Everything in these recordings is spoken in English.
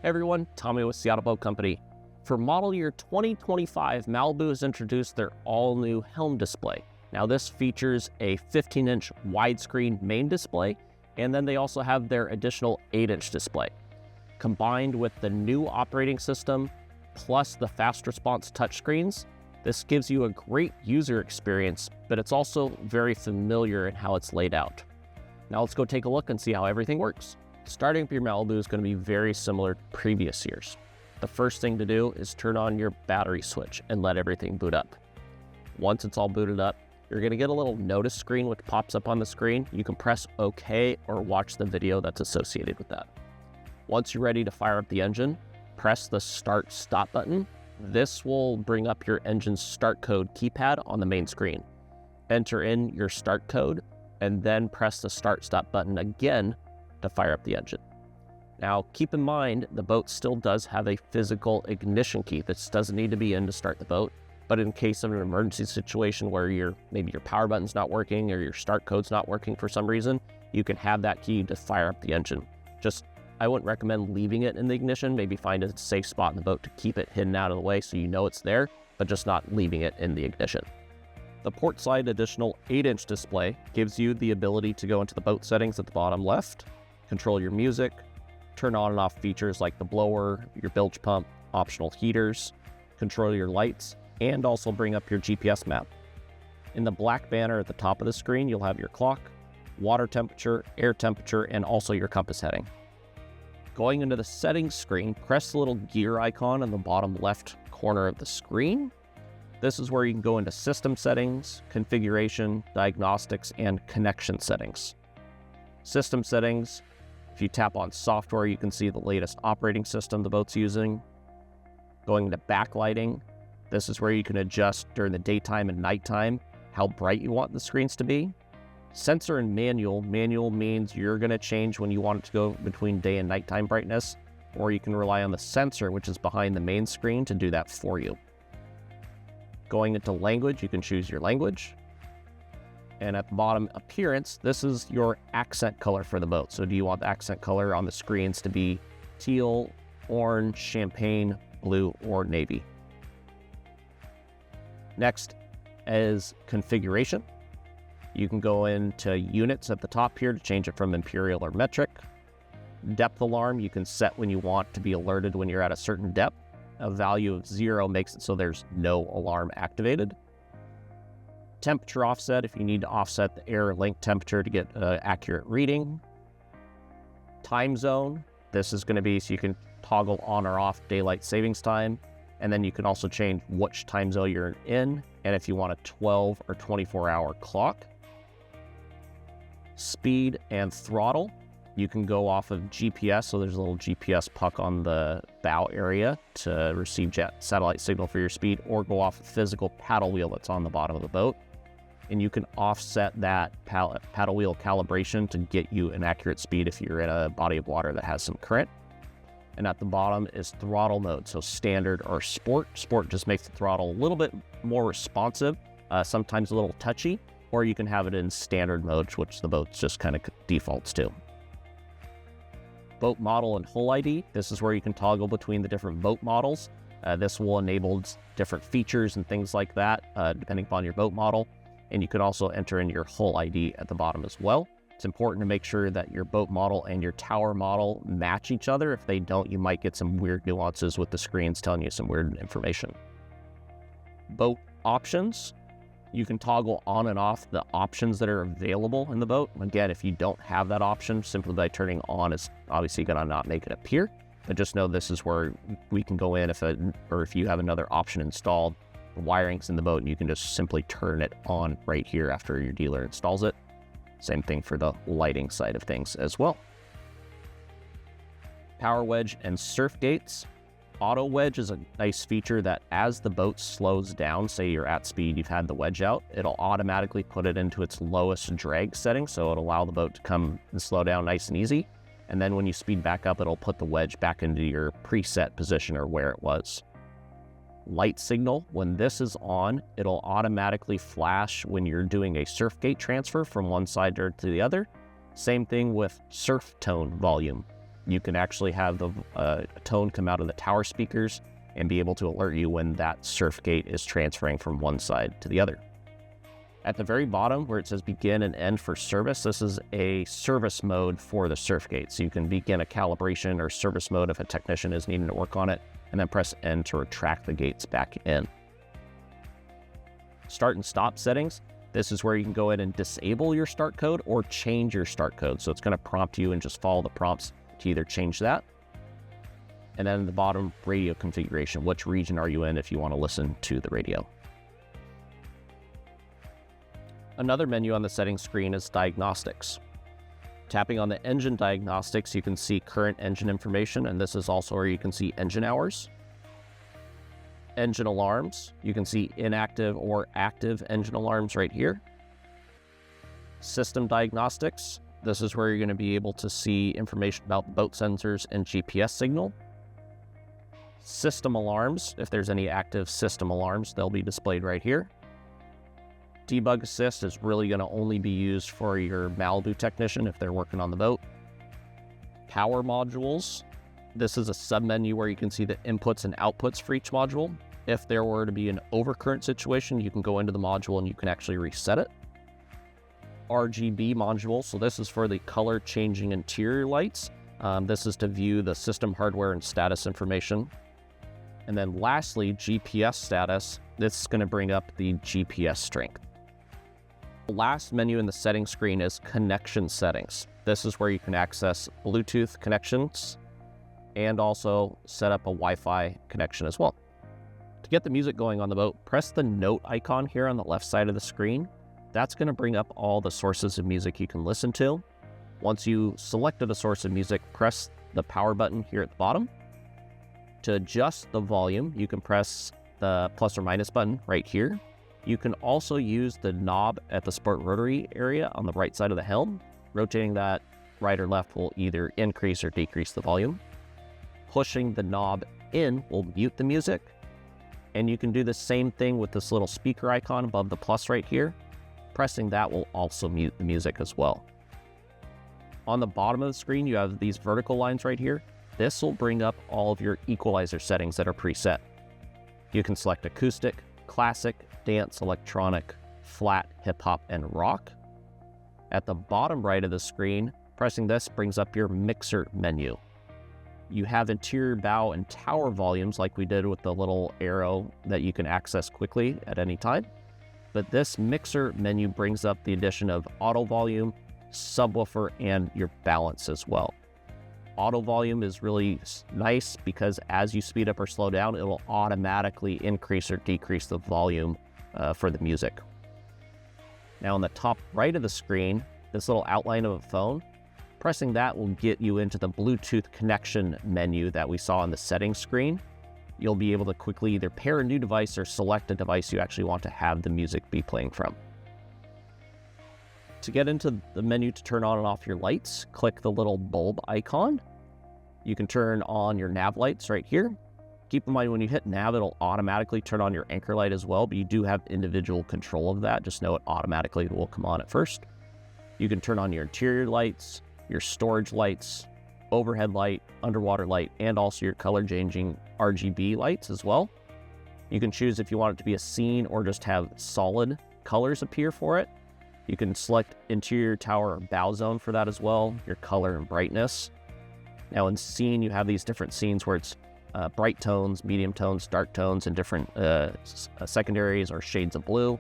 Hey everyone, Tommy with Seattle Boat Company. For model year 2025, Malibu has introduced their all-new Helm display. Now this features a 15-inch widescreen main display, and then they also have their additional 8-inch display. Combined with the new operating system, plus the fast response touchscreens, this gives you a great user experience, but it's also very familiar in how it's laid out. Now let's go take a look and see how everything works. Starting up your Malibu is going to be very similar to previous years. The first thing to do is turn on your battery switch and let everything boot up. Once it's all booted up, you're going to get a little notice screen which pops up on the screen. You can press OK or watch the video that's associated with that. Once you're ready to fire up the engine, press the Start Stop button. This will bring up your engine's start code keypad on the main screen. Enter in your start code and then press the Start Stop button again to fire up the engine. Now keep in mind the boat still does have a physical ignition key. This doesn't need to be in to start the boat, but in case of an emergency situation where maybe your power button's not working or your start code's not working for some reason, you can have that key to fire up the engine. I wouldn't recommend leaving it in the ignition. Maybe find a safe spot in the boat to keep it hidden out of the way so you know it's there, but just not leaving it in the ignition. The port side additional 8-inch display gives you the ability to go into the boat settings at the bottom left, control your music, turn on and off features like the blower, your bilge pump, optional heaters, control your lights, and also bring up your GPS map. In the black banner at the top of the screen, you'll have your clock, water temperature, air temperature, and also your compass heading. Going into the settings screen, press the little gear icon in the bottom left corner of the screen. This is where you can go into system settings, configuration, diagnostics, and connection settings. System settings, if you tap on software, you can see the latest operating system the boat's using. Going into backlighting, this is where you can adjust during the daytime and nighttime how bright you want the screens to be. Sensor and manual. Manual means you're going to change when you want it to go between day and nighttime brightness, or you can rely on the sensor, which is behind the main screen, to do that for you. Going into language, you can choose your language. And at the bottom, appearance, this is your accent color for the boat. So do you want the accent color on the screens to be teal, orange, champagne, blue, or navy? Next is configuration. You can go into units at the top here to change it from imperial or metric. Depth alarm, you can set when you want to be alerted when you're at a certain depth. A value of 0 makes it so there's no alarm activated. Temperature offset, if you need to offset the air link temperature to get an accurate reading. Time zone, this is going to be so you can toggle on or off daylight savings time. And then you can also change which time zone you're in, and if you want a 12 or 24-hour clock. Speed and throttle, you can go off of GPS, so there's a little GPS puck on the bow area to receive satellite signal for your speed, or go off a physical paddle wheel that's on the bottom of the boat. And you can offset that paddle wheel calibration to get you an accurate speed if you're in a body of water that has some current. And at the bottom is throttle mode, so standard or sport. Sport just makes the throttle a little bit more responsive, sometimes a little touchy, or you can have it in standard mode, which the boat just kind of defaults to. Boat model and hull ID, this is where you can toggle between the different boat models. This will enable different features and things like that, depending upon your boat model. And you can also enter in your hull ID at the bottom as well. It's important to make sure that your boat model and your tower model match each other. If they don't, you might get some weird nuances with the screens telling you some weird information. Boat options. You can toggle on and off the options that are available in the boat. Again, if you don't have that option, simply by turning on is obviously going to not make it appear. But just know this is where we can go in if you have another option installed. The wiring's in the boat, and you can just simply turn it on right here after your dealer installs it. Same thing for the lighting side of things as well. Power wedge and surf gates. Auto wedge is a nice feature that as the boat slows down, say you're at speed, you've had the wedge out, it'll automatically put it into its lowest drag setting, so it'll allow the boat to come and slow down nice and easy. And then when you speed back up, it'll put the wedge back into your preset position or where it was. Light signal, when this is on, it'll automatically flash when you're doing a surf gate transfer from one side to the other. Same thing with surf tone volume. You can actually have the tone come out of the tower speakers and be able to alert you when that surf gate is transferring from one side to the other. At the very bottom where it says begin and end for service, this is a service mode for the surf gate. So you can begin a calibration or service mode if a technician is needing to work on it, and then press end to retract the gates back in. Start and stop settings. This is where you can go in and disable your start code or change your start code. So it's going to prompt you and just follow the prompts to either change that. And then at the bottom, radio configuration. Which region are you in if you want to listen to the radio? Another menu on the settings screen is diagnostics. Tapping on the engine diagnostics, you can see current engine information, and this is also where you can see engine hours. Engine alarms, you can see inactive or active engine alarms right here. System diagnostics, this is where you're going to be able to see information about boat sensors and GPS signal. System alarms, if there's any active system alarms, they'll be displayed right here. Debug assist is really going to only be used for your Malibu technician if they're working on the boat. Power modules. This is a submenu where you can see the inputs and outputs for each module. If there were to be an overcurrent situation, you can go into the module and you can actually reset it. RGB module. So this is for the color changing interior lights. This is to view the system hardware and status information. And then lastly, GPS status. This is going to bring up the GPS strength. The last menu in the settings screen is connection settings. This is where you can access Bluetooth connections and also set up a Wi-Fi connection as well. To get the music going on the boat, press the note icon here on the left side of the screen. That's going to bring up all the sources of music you can listen to. Once you selected a source of music, press the power button here at the bottom. To adjust the volume, you can press the plus or minus button right here. You can also use the knob at the sport rotary area on the right side of the helm. Rotating that right or left will either increase or decrease the volume. Pushing the knob in will mute the music. And you can do the same thing with this little speaker icon above the plus right here. Pressing that will also mute the music as well. On the bottom of the screen, you have these vertical lines right here. This will bring up all of your equalizer settings that are preset. You can select acoustic, classic, dance, electronic, flat, hip hop, and rock. At the bottom right of the screen, pressing this brings up your mixer menu. You have interior bow and tower volumes like we did with the little arrow that you can access quickly at any time. But this mixer menu brings up the addition of auto volume, subwoofer, and your balance as well. Auto volume is really nice because as you speed up or slow down, it will automatically increase or decrease the volume for the music. Now on the top right of the screen, this little outline of a phone, pressing that will get you into the Bluetooth connection menu that we saw on the settings screen. You'll be able to quickly either pair a new device or select a device you actually want to have the music be playing from. To get into the menu to turn on and off your lights, click the little bulb icon. You can turn on your nav lights right here. Keep in mind when you hit nav, it'll automatically turn on your anchor light as well, but you do have individual control of that. Just know it automatically will come on at first. You can turn on your interior lights, your storage lights, overhead light, underwater light, and also your color changing RGB lights as well. You can choose if you want it to be a scene or just have solid colors appear for it. You can select interior tower or bow zone for that as well, your color and brightness. Now in scene, you have these different scenes where it's bright tones, medium tones, dark tones, and different secondaries or shades of blue.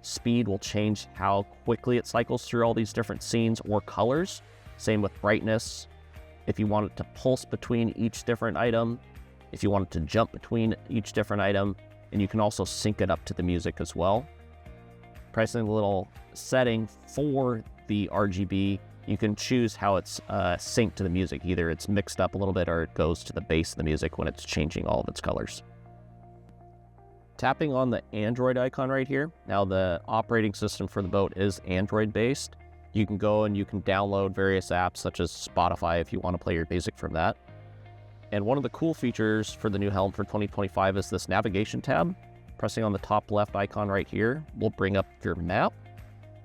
Speed will change how quickly it cycles through all these different scenes or colors. Same with brightness. If you want it to pulse between each different item, if you want it to jump between each different item, and you can also sync it up to the music as well. Pressing the little setting for the RGB, you can choose how it's synced to the music. Either it's mixed up a little bit or it goes to the base of the music when it's changing all of its colors. Tapping on the Android icon right here. Now the operating system for the boat is Android based. You can go and you can download various apps such as Spotify if you want to play your music from that. And one of the cool features for the new Helm for 2025 is this navigation tab. Pressing on the top left icon right here will bring up your map.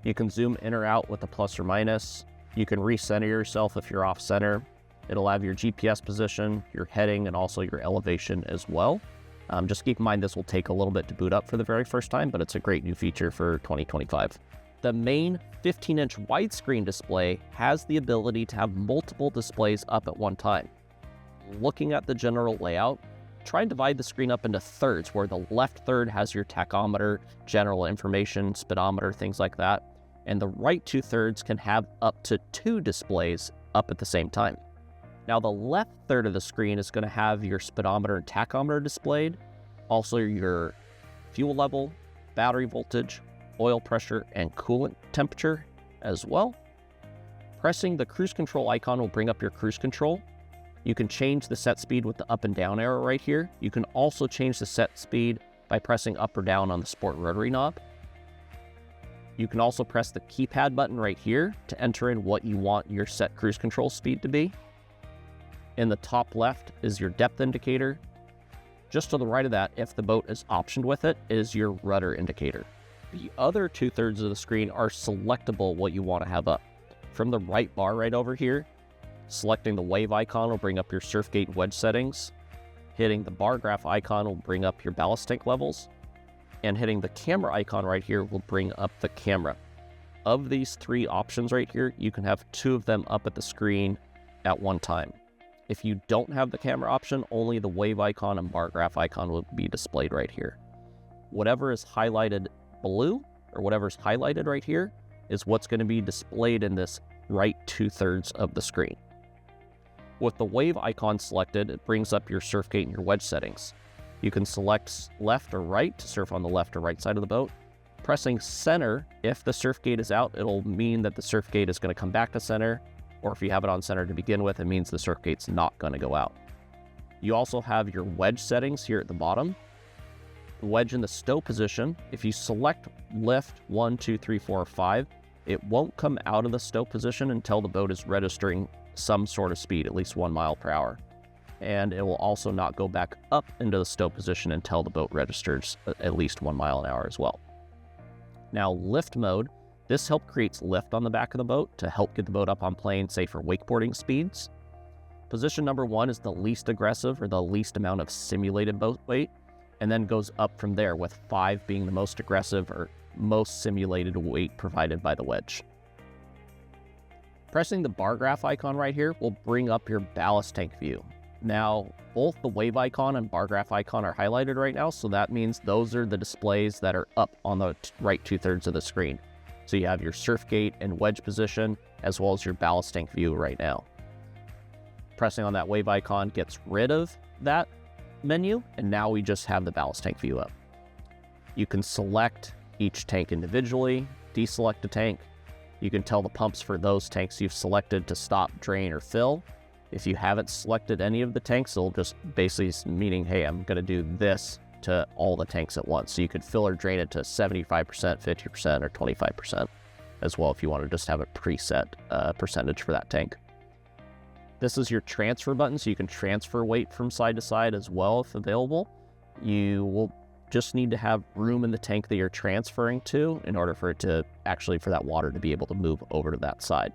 You can zoom in or out with the plus or minus. You can recenter yourself if you're off center. It'll have your GPS position, your heading, and also your elevation as well. Just keep in mind this will take a little bit to boot up for the very first time, but it's a great new feature for 2025. The main 15-inch widescreen display has the ability to have multiple displays up at one time. Looking at the general layout, try and divide the screen up into thirds, where the left third has your tachometer, general information, speedometer, things like that, and the right 2/3 can have up to 2 displays up at the same time. Now the left third of the screen is going to have your speedometer and tachometer displayed, also your fuel level, battery voltage, oil pressure, and coolant temperature as well. Pressing the cruise control icon will bring up your cruise control. You can change the set speed with the up and down arrow right here. You can also change the set speed by pressing up or down on the sport rotary knob. You can also press the keypad button right here to enter in what you want your set cruise control speed to be. In the top left is your depth indicator. Just to the right of that, if the boat is optioned with it, is your rudder indicator. The other 2/3 of the screen are selectable what you want to have up. From the right bar right over here, selecting the wave icon will bring up your surf gate wedge settings. Hitting the bar graph icon will bring up your ballast tank levels. And hitting the camera icon right here will bring up the camera. Of these 3 options right here, you can have 2 of them up at the screen at one time. If you don't have the camera option, only the wave icon and bar graph icon will be displayed right here. Whatever is highlighted blue, or whatever's highlighted right here, is what's going to be displayed in this right 2/3 of the screen. With the wave icon selected, it brings up your surf gate and your wedge settings. You can select left or right to surf on the left or right side of the boat. Pressing center, if the surf gate is out, it'll mean that the surf gate is going to come back to center, or if you have it on center to begin with, it means the surf gate's not going to go out. You also have your wedge settings here at the bottom. The wedge in the stow position, if you select lift 1, 2, 3, 4, or 5, it won't come out of the stow position until the boat is registering some sort of speed, at least 1 mile per hour. And it will also not go back up into the stow position until the boat registers at least 1 mile an hour as well. Now, lift mode, this creates lift on the back of the boat to help get the boat up on plane, say for wakeboarding speeds. Position number 1 is the least aggressive, or the least amount of simulated boat weight, and then goes up from there, with 5 being the most aggressive or most simulated weight provided by the wedge. Pressing the bar graph icon right here will bring up your ballast tank view. Now, both the wave icon and bar graph icon are highlighted right now, so that means those are the displays that are up on the right 2/3 of the screen. So you have your surf gate and wedge position, as well as your ballast tank view right now. Pressing on that wave icon gets rid of that menu, and now we just have the ballast tank view up. You can select each tank individually, deselect a tank. You can tell the pumps for those tanks you've selected to stop, drain, or fill. If you haven't selected any of the tanks, it'll just basically meaning, hey, I'm going to do this to all the tanks at once. So you could fill or drain it to 75%, 50%, or 25% as well if you want to just have a preset percentage for that tank. This is your transfer button, so you can transfer weight from side to side as well if available. You will just need to have room in the tank that you're transferring to in order for it to actually, for that water to be able to move over to that side.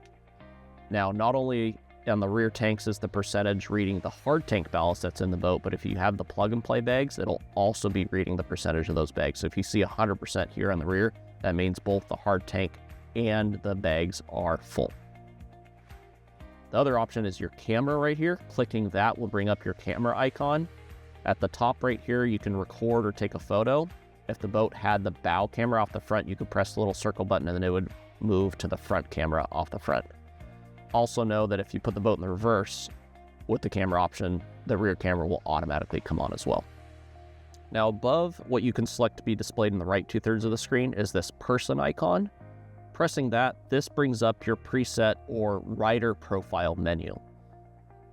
Now, not only on the rear tanks is the percentage reading the hard tank ballast that's in the boat, but if you have the plug and play bags, it'll also be reading the percentage of those bags. So if you see 100% here on the rear, that means both the hard tank and the bags are full. The other option is your camera right here. Clicking that will bring up your camera icon. At the top right here, you can record or take a photo. If the boat had the bow camera off the front, you could press the little circle button and then it would move to the front camera off the front. Also know that if you put the boat in the reverse with the camera option, the rear camera will automatically come on as well. Now, above what you can select to be displayed in the right 2/3 of the screen is this person icon. Pressing that, this brings up your preset or rider profile menu.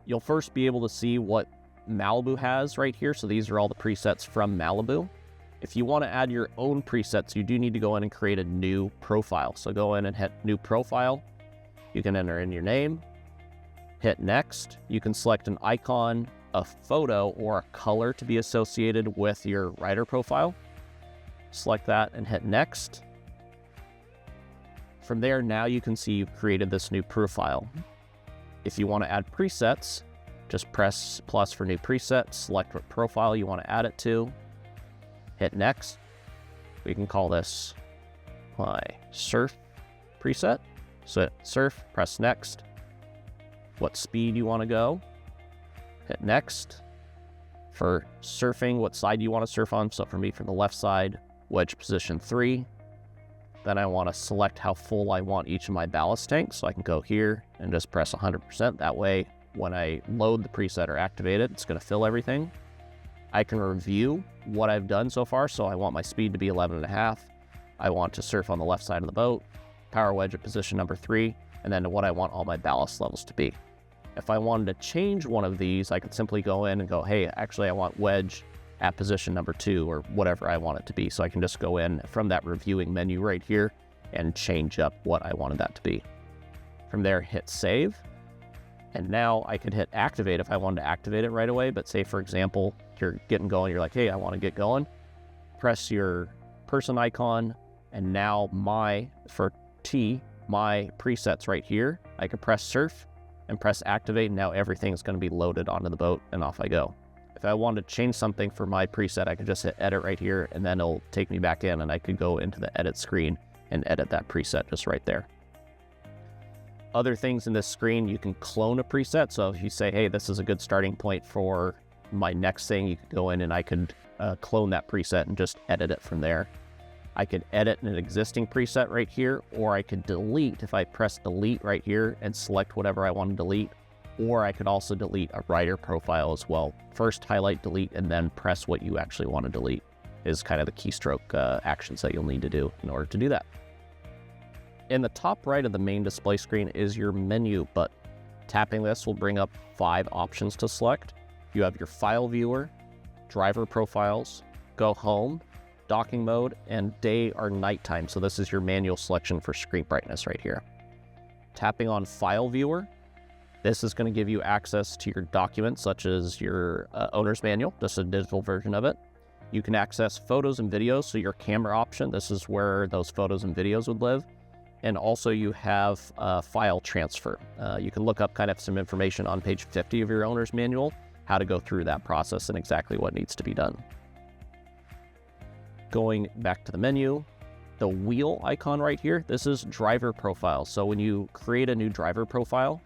You'll first be able to see what Malibu has right here. So these are all the presets from Malibu. If you want to add your own presets, you do need to go in and create a new profile. So go in and hit new profile. You can enter in your name, hit next. You can select an icon, a photo, or a color to be associated with your rider profile. Select that and hit next. From there, now you can see you've created this new profile. If you want to add presets, just press plus for new preset, select what profile you want to add it to, hit next. We can call this my surf preset. So hit surf, press next. What speed you want to go, hit next. For surfing, what side you want to surf on. So for me, from the left side, wedge position 3. Then I want to select how full I want each of my ballast tanks. So I can go here and just press 100%. That way, when I load the preset or activate it, it's going to fill everything. I can review what I've done so far. So I want my speed to be 11.5. I want to surf on the left side of the boat, power wedge at position number 3, and then what I want all my ballast levels to be. If I wanted to change one of these, I could simply go in and go, hey, actually I want wedge at position number 2 or whatever I want it to be. So I can just go in from that reviewing menu right here and change up what I wanted that to be. From there, hit save. And now I could hit activate if I wanted to activate it right away. But say, for example, you're getting going, you're like, hey, I want to get going. Press your person icon, and now for T, my presets right here, I can press surf and press activate, and now everything's going to be loaded onto the boat, and off I go. If I wanted to change something for my preset, I could just hit edit right here, and then it'll take me back in, and I could go into the edit screen and edit that preset just right there. Other things in this screen, you can clone a preset. So if you say, hey, this is a good starting point for my next thing, you could go in and I could clone that preset and just edit it from there. I could edit an existing preset right here, or I could delete if I press delete right here and select whatever I want to delete, or I could also delete a rider profile as well. First highlight, delete, and then press what you actually want to delete is kind of the keystroke actions that you'll need to do in order to do that. In the top right of the main display screen is your menu button. Tapping this will bring up 5 options to select. You have your file viewer, driver profiles, go home, docking mode, and day or nighttime. So this is your manual selection for screen brightness right here. Tapping on file viewer, this is going to give you access to your documents such as your owner's manual, just a digital version of it. You can access photos and videos, so your camera option, this is where those photos and videos would live. And also you have file transfer. You can look up kind of some information on page 50 of your owner's manual, how to go through that process and exactly what needs to be done. Going back to the menu, the wheel icon right here, this is driver profile. So when you create a new driver profile,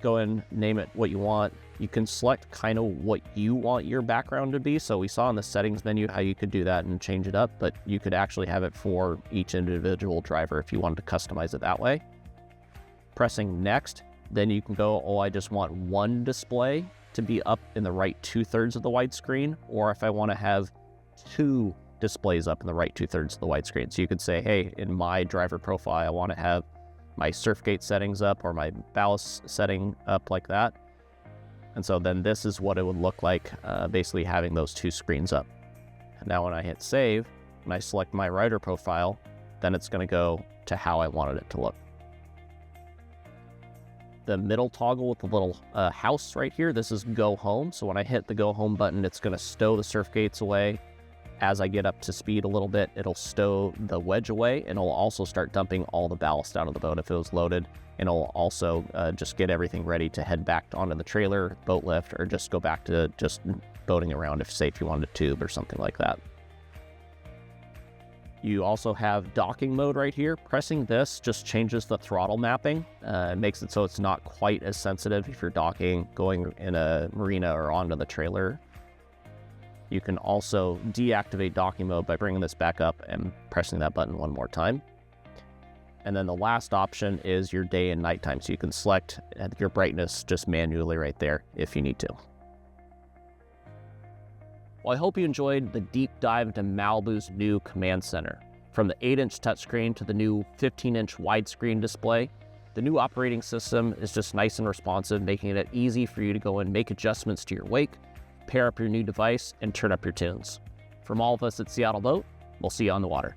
go and name it what you want. You can select kind of what you want your background to be. So we saw in the settings menu how you could do that and change it up, but you could actually have it for each individual driver if you wanted to customize it that way. Pressing next, then you can go, oh, I just want one display to be up in the right 2/3 of the widescreen, or if I want to have 2 displays up in the right 2/3 of the widescreen. So you could say, hey, in my driver profile, I want to have my surf gate settings up or my ballast setting up like that. And so then this is what it would look like, basically having those 2 screens up. And now when I hit save, and I select my rider profile, then it's going to go to how I wanted it to look. The middle toggle with the little house right here, this is go home. So when I hit the go home button, it's going to stow the surf gates away. As I get up to speed a little bit, it'll stow the wedge away, and it'll also start dumping all the ballast out of the boat if it was loaded. And it'll also just get everything ready to head back onto the trailer, boat lift, or just go back to just boating around if, say, if you wanted a tube or something like that. You also have docking mode right here. Pressing this just changes the throttle mapping. It makes it so it's not quite as sensitive if you're docking, going in a marina or onto the trailer. You can also deactivate docking mode by bringing this back up and pressing that button one more time. And then the last option is your day and nighttime. So you can select your brightness just manually right there if you need to. Well, I hope you enjoyed the deep dive into Malibu's new command center. From the 8-inch touchscreen to the new 15-inch widescreen display, the new operating system is just nice and responsive, making it easy for you to go and make adjustments to your wake, pair up your new device, and turn up your tunes. From all of us at Seattle Boat, we'll see you on the water.